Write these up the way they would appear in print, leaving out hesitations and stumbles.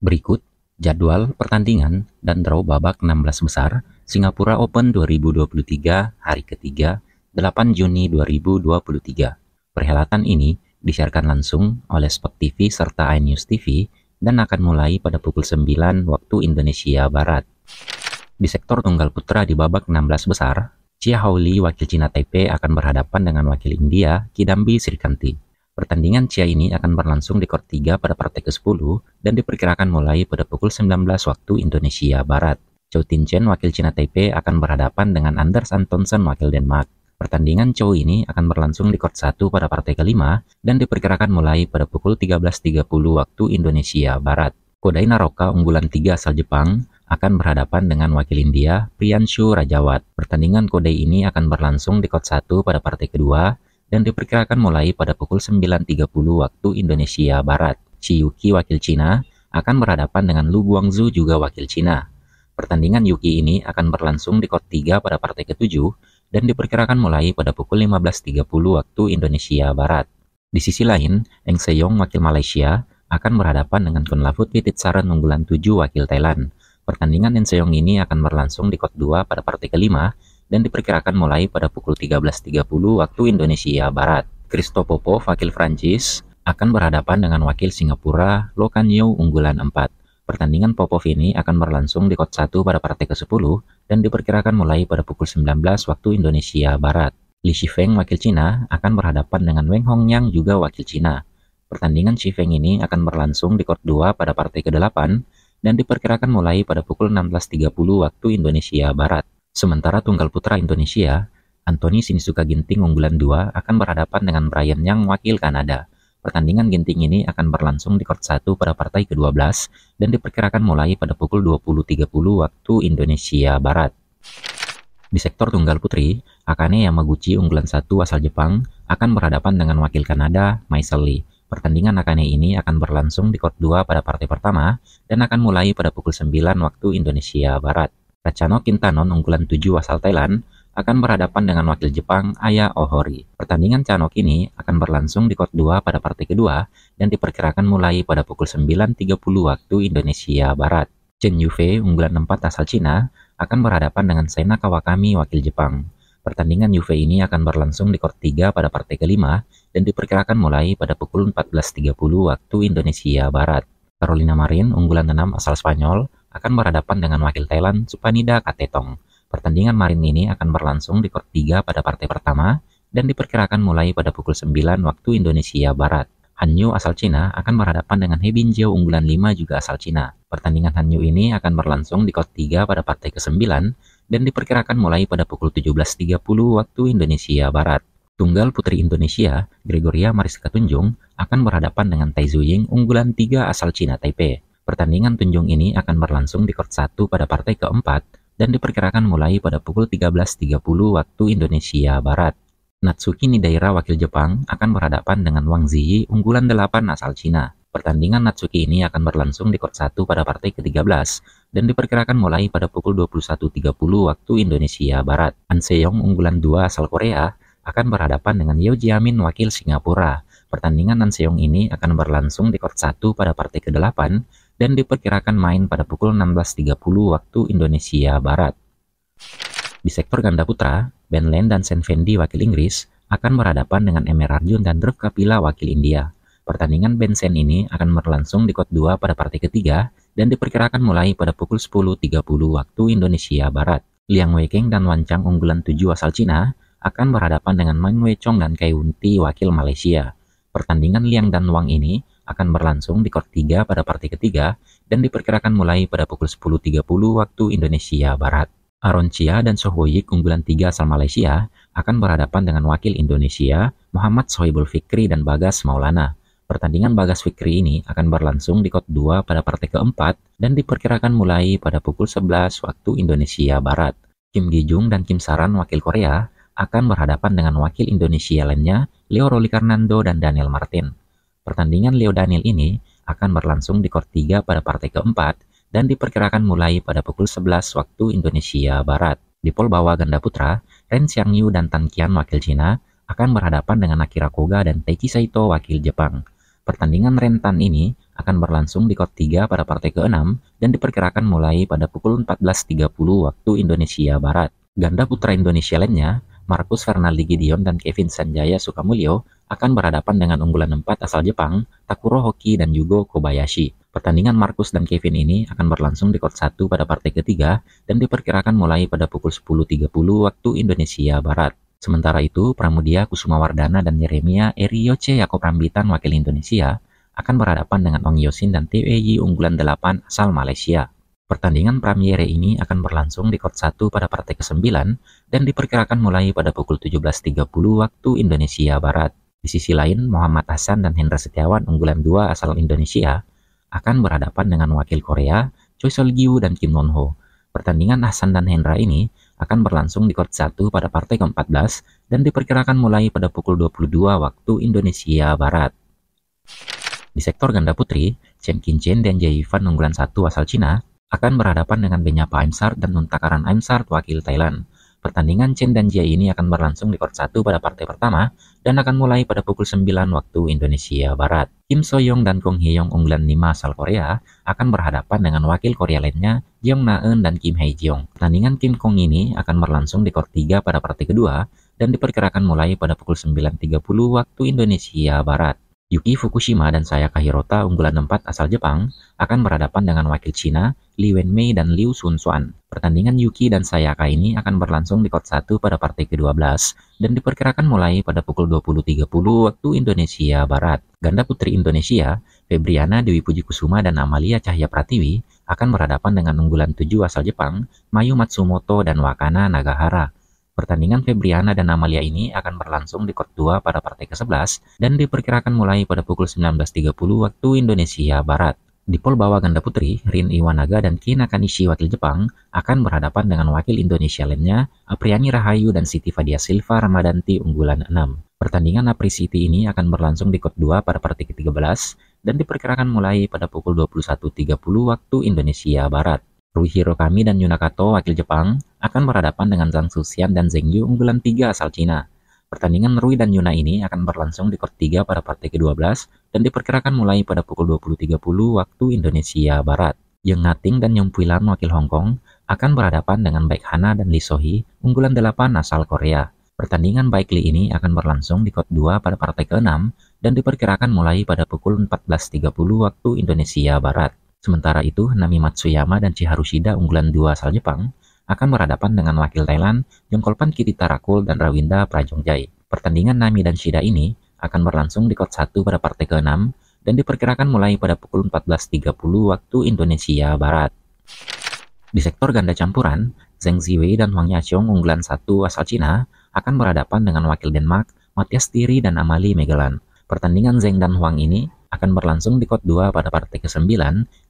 Berikut jadwal pertandingan dan draw babak 16 besar Singapura Open 2023 hari ketiga 8 Juni 2023. Perhelatan ini disiarkan langsung oleh Sport TV serta iNews TV dan akan mulai pada pukul 9 waktu Indonesia Barat. Di sektor tunggal putra di babak 16 besar, Chia Hao-li wakil Cina Taipei akan berhadapan dengan wakil India Kidambi Srikanti. Pertandingan Chia ini akan berlangsung di court 3 pada partai ke-10 dan diperkirakan mulai pada pukul 19 waktu Indonesia Barat. Chou Tin-chen wakil Cina Taipei akan berhadapan dengan Anders Antonsen wakil Denmark. Pertandingan Chou ini akan berlangsung di court 1 pada partai ke-5 dan diperkirakan mulai pada pukul 13.30 waktu Indonesia Barat. Kodai Naroka unggulan 3 asal Jepang akan berhadapan dengan wakil India Priyanshu Rajawat. Pertandingan Kodai ini akan berlangsung di court 1 pada partai kedua dan diperkirakan mulai pada pukul 9.30 waktu Indonesia Barat. Shi Yuki wakil Cina akan berhadapan dengan Lu Guangzhou juga wakil Cina. Pertandingan Yuki ini akan berlangsung di court 3 pada partai ke-7 dan diperkirakan mulai pada pukul 15.30 waktu Indonesia Barat. Di sisi lain, Eng Seyong wakil Malaysia akan berhadapan dengan Kunlavut Wittitsaren unggulan 7 wakil Thailand. Pertandingan Eng Seyong ini akan berlangsung di court 2 pada partai ke-5 dan diperkirakan mulai pada pukul 13.30 waktu Indonesia Barat. Christo Popov wakil Prancis akan berhadapan dengan wakil Singapura Lo Kan Yew unggulan 4. Pertandingan Popov ini akan berlangsung di court 1 pada partai ke-10 dan diperkirakan mulai pada pukul 19 waktu Indonesia Barat. Li Shifeng wakil Cina akan berhadapan dengan Weng Hongyang juga wakil Cina. Pertandingan Shifeng ini akan berlangsung di court 2 pada partai ke-8 dan diperkirakan mulai pada pukul 16.30 waktu Indonesia Barat. Sementara tunggal putra Indonesia, Anthony Sinisuka Ginting unggulan 2 akan berhadapan dengan Brian Yang wakil Kanada. Pertandingan Ginting ini akan berlangsung di court 1 pada partai ke-12 dan diperkirakan mulai pada pukul 20.30 waktu Indonesia Barat. Di sektor tunggal putri, Akane Yamaguchi unggulan 1 asal Jepang akan berhadapan dengan wakil Kanada, Maisel Lee. Pertandingan Akane ini akan berlangsung di court 2 pada partai pertama dan akan mulai pada pukul 9 waktu Indonesia Barat. Racano Kintanon unggulan 7 asal Thailand akan berhadapan dengan wakil Jepang Aya Ohori. Pertandingan Chanok ini akan berlangsung di court 2 pada partai kedua dan diperkirakan mulai pada pukul 9.30 waktu Indonesia Barat. Chen Yufei unggulan 4 asal Cina akan berhadapan dengan Sena Kawakami wakil Jepang. Pertandingan Yufei ini akan berlangsung di court 3 pada partai kelima dan diperkirakan mulai pada pukul 14.30 waktu Indonesia Barat. Carolina Marin unggulan 6 asal Spanyol akan berhadapan dengan wakil Thailand Supanida Katetong. Pertandingan Marin ini akan berlangsung di court 3 pada partai pertama dan diperkirakan mulai pada pukul 9 waktu Indonesia Barat. Han Yu asal Cina akan berhadapan dengan He Binjiu unggulan 5 juga asal Cina. Pertandingan Han Yu ini akan berlangsung di court 3 pada partai ke-9 dan diperkirakan mulai pada pukul 17.30 waktu Indonesia Barat. Tunggal putri Indonesia, Gregoria Mariska Tunjung akan berhadapan dengan Tai Zuying unggulan 3 asal Cina Taipei. Pertandingan Tunjung ini akan berlangsung di court 1 pada partai keempat dan diperkirakan mulai pada pukul 13.30 waktu Indonesia Barat. Natsuki Nidaira wakil Jepang akan berhadapan dengan Wang Ziyi unggulan 8 asal Cina. Pertandingan Natsuki ini akan berlangsung di court 1 pada partai ke-13 dan diperkirakan mulai pada pukul 21.30 waktu Indonesia Barat. An Seyong unggulan 2 asal Korea akan berhadapan dengan Yeo Jiamin wakil Singapura. Pertandingan An Seyong ini akan berlangsung di court 1 pada partai ke-8 dan diperkirakan main pada pukul 16.30 waktu Indonesia Barat. Di sektor ganda putra, Ben Lane dan Sen Fendi wakil Inggris akan berhadapan dengan Emer Arjun dan Dhruv Kapila wakil India. Pertandingan Ben Sen ini akan berlangsung di court 2 pada partai ketiga dan diperkirakan mulai pada pukul 10.30 waktu Indonesia Barat. Liang Weikeng dan Wan Chang unggulan 7 asal Cina akan berhadapan dengan Man Wei Chong dan Kai Wunti wakil Malaysia. Pertandingan Liang dan Wang ini akan berlangsung di court 3 pada partai ketiga dan diperkirakan mulai pada pukul 10.30 waktu Indonesia Barat. Aaron Chia dan Soh Woyik unggulan 3 asal Malaysia akan berhadapan dengan wakil Indonesia Muhammad Sohibul Fikri dan Bagas Maulana. Pertandingan Bagas Fikri ini akan berlangsung di court 2 pada partai keempat dan diperkirakan mulai pada pukul 11 waktu Indonesia Barat. Kim Gi-jung dan Kim Saran wakil Korea akan berhadapan dengan wakil Indonesia lainnya Leo Rolikarnando dan Daniel Martin. Pertandingan Leo Daniel ini akan berlangsung di court 3 pada partai keempat dan diperkirakan mulai pada pukul 11 waktu Indonesia Barat. Di pol bawah ganda putra, Ren Xiangyu dan Tan Qian wakil Cina akan berhadapan dengan Akira Koga dan Taichi Saito wakil Jepang. Pertandingan Ren Tan ini akan berlangsung di kot 3 pada partai ke-6 dan diperkirakan mulai pada pukul 14.30 waktu Indonesia Barat. Ganda putra Indonesia lainnya, Marcus Fernaldi Gideon dan Kevin Sanjaya Sukamulyo akan berhadapan dengan unggulan 4 asal Jepang, Takuro Hoki dan Yugo Kobayashi. Pertandingan Marcus dan Kevin ini akan berlangsung di kot 1 pada partai ketiga dan diperkirakan mulai pada pukul 10.30 waktu Indonesia Barat. Sementara itu, Pramudia Kusumawardana dan Yeremia Erioce Yakob Rambitan wakil Indonesia akan berhadapan dengan Ong Yosin dan TWY unggulan 8 asal Malaysia. Pertandingan Pramyere ini akan berlangsung di kot 1 pada partai ke-9 dan diperkirakan mulai pada pukul 17.30 waktu Indonesia Barat. Di sisi lain, Muhammad Hasan dan Hendra Setiawan unggulan 2 asal Indonesia akan berhadapan dengan wakil Korea, Choi Sol-gyu dan Kim Non-ho. Pertandingan Hasan dan Hendra ini akan berlangsung di kot 1 pada partai ke-14 dan diperkirakan mulai pada pukul 22 waktu Indonesia Barat. Di sektor ganda putri, Chen Qinchen dan Jie Yifan unggulan 1 asal Cina akan berhadapan dengan Benyapa Aimsart dan Nuntakaran Aimsart wakil Thailand. Pertandingan Chen dan Jie ini akan berlangsung di kot 1 pada partai pertama dan akan mulai pada pukul 9 waktu Indonesia Barat. Kim So-young dan Kong Hye-young unggulan 5 asal Korea akan berhadapan dengan wakil Korea lainnya Jeong Na-eun dan Kim Hae-jeong. Pertandingan Kim Kong ini akan berlangsung di kot 3 pada partai kedua dan diperkirakan mulai pada pukul 9.30 waktu Indonesia Barat. Yuki Fukushima dan Sayaka Hirota unggulan 4 asal Jepang akan berhadapan dengan wakil Cina, Li Wenmei dan Liu Sun-xuan. Pertandingan Yuki dan Sayaka ini akan berlangsung di kot 1 pada partai ke-12 dan diperkirakan mulai pada pukul 20.30 waktu Indonesia Barat. Ganda putri Indonesia, Febriana Dewi Puji Kusuma dan Amalia Cahya Pratiwi akan berhadapan dengan unggulan 7 asal Jepang, Mayu Matsumoto dan Wakana Nagahara. Pertandingan Febriana dan Amalia ini akan berlangsung di kot 2 pada partai ke-11 dan diperkirakan mulai pada pukul 19.30 waktu Indonesia Barat. Di pol bawah ganda putri, Rin Iwanaga dan Kei Nakanishi wakil Jepang akan berhadapan dengan wakil Indonesia lainnya, Apriani Rahayu dan Siti Fadia Silva Ramadanti unggulan 6. Pertandingan Apri-Siti ini akan berlangsung di kot 2 pada partai ke-13 dan diperkirakan mulai pada pukul 21.30 waktu Indonesia Barat. Rui Hirokami dan Yunakato wakil Jepang akan berhadapan dengan Zhang Suxian dan Zheng Yu unggulan 3 asal Cina. Pertandingan Rui dan Yuna ini akan berlangsung di kot 3 pada partai ke-12 dan diperkirakan mulai pada pukul 20.30 waktu Indonesia Barat. Yeong Nating dan Yong Pui Lam wakil Hong Kong akan berhadapan dengan Baek Hana dan Lee So-hee unggulan 8 asal Korea. Pertandingan Baek Lee ini akan berlangsung di kot 2 pada partai ke-6 dan diperkirakan mulai pada pukul 14.30 waktu Indonesia Barat. Sementara itu, Nami Matsuyama dan Chiharu Shida unggulan 2 asal Jepang akan berhadapan dengan wakil Thailand, Jongkolpan Kirita Rakul dan Rawinda Prajongjai. Pertandingan Nami dan Shida ini akan berlangsung di kot 1 pada partai ke-6 dan diperkirakan mulai pada pukul 14.30 waktu Indonesia Barat. Di sektor ganda campuran, Zheng Ziwei dan Huang Yaqiong unggulan 1 asal Cina akan berhadapan dengan wakil Denmark, Matthias Thierry dan Amalie Megeland. Pertandingan Zheng dan Huang ini akan berlangsung di kot 2 pada partai ke-9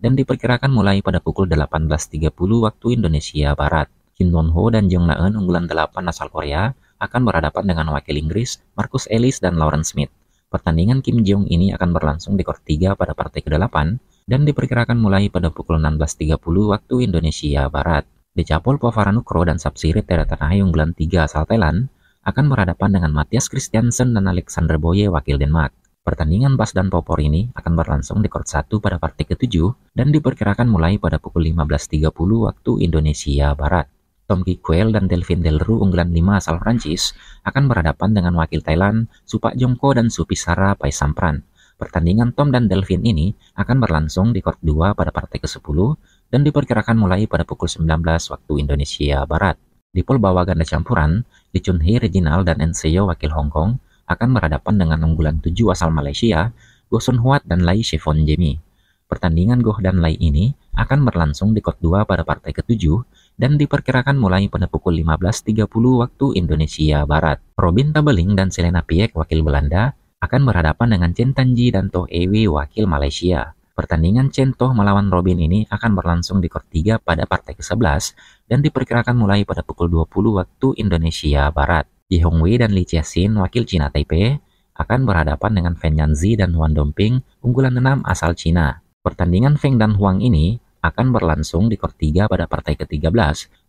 dan diperkirakan mulai pada pukul 18.30 waktu Indonesia Barat. Kim Non-ho dan Jeong Na-eun unggulan 8 asal Korea akan berhadapan dengan wakil Inggris, Marcus Ellis dan Lauren Smith. Pertandingan Kim Jeong ini akan berlangsung di kot 3 pada partai ke-8 dan diperkirakan mulai pada pukul 16.30 waktu Indonesia Barat. Decapol Povaranukroh dan Sapsirit Teratanahai unggulan 3 asal Thailand akan berhadapan dengan Matthias Christiansen dan Alexander Boye wakil Denmark. Pertandingan Bas dan Popor ini akan berlangsung di kot 1 pada partai ke-7 dan diperkirakan mulai pada pukul 15.30 waktu Indonesia Barat. Tom Ki-kwel dan Delphine Delru unggulan 5 asal Prancis akan berhadapan dengan wakil Thailand, Supak Jongko dan Supisara Paisampran. Pertandingan Tom dan Delphine ini akan berlangsung di kot 2 pada partai ke-10 dan diperkirakan mulai pada pukul 19 waktu Indonesia Barat. Di pol bawah ganda campuran, Lee Chun-hee Reginald dan En Seo wakil Hong Kong akan berhadapan dengan unggulan 7 asal Malaysia, Goh Sun Huat dan Lai Shevon Jemi. Pertandingan Goh dan Lai ini akan berlangsung di kot 2 pada partai ke-7 dan diperkirakan mulai pada pukul 15.30 waktu Indonesia Barat. Robin Tabeling dan Selena Piek wakil Belanda akan berhadapan dengan Chen Tanji dan Toh Ewi wakil Malaysia. Pertandingan Chen Toh melawan Robin ini akan berlangsung di kot 3 pada partai ke-11 dan diperkirakan mulai pada pukul 20 waktu Indonesia Barat. Ye Hongwei dan Li Jiaxin wakil Cina Taipei akan berhadapan dengan Feng Yanzi dan Huan Dongping unggulan 6 asal Cina. Pertandingan Feng dan Huang ini akan berlangsung di kot 3 pada partai ke-13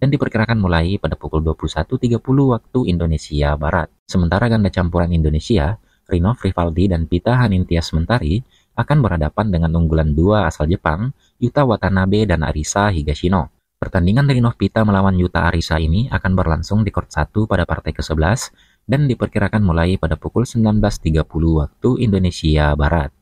dan diperkirakan mulai pada pukul 21.30 waktu Indonesia Barat. Sementara ganda campuran Indonesia, Rinov Rivaldi dan Pita Hanintias Mentari akan berhadapan dengan unggulan 2 asal Jepang, Yuta Watanabe dan Arisa Higashino. Pertandingan dari Novita melawan Yuta Arisa ini akan berlangsung di court 1 pada partai ke-11 dan diperkirakan mulai pada pukul 19.30 waktu Indonesia Barat.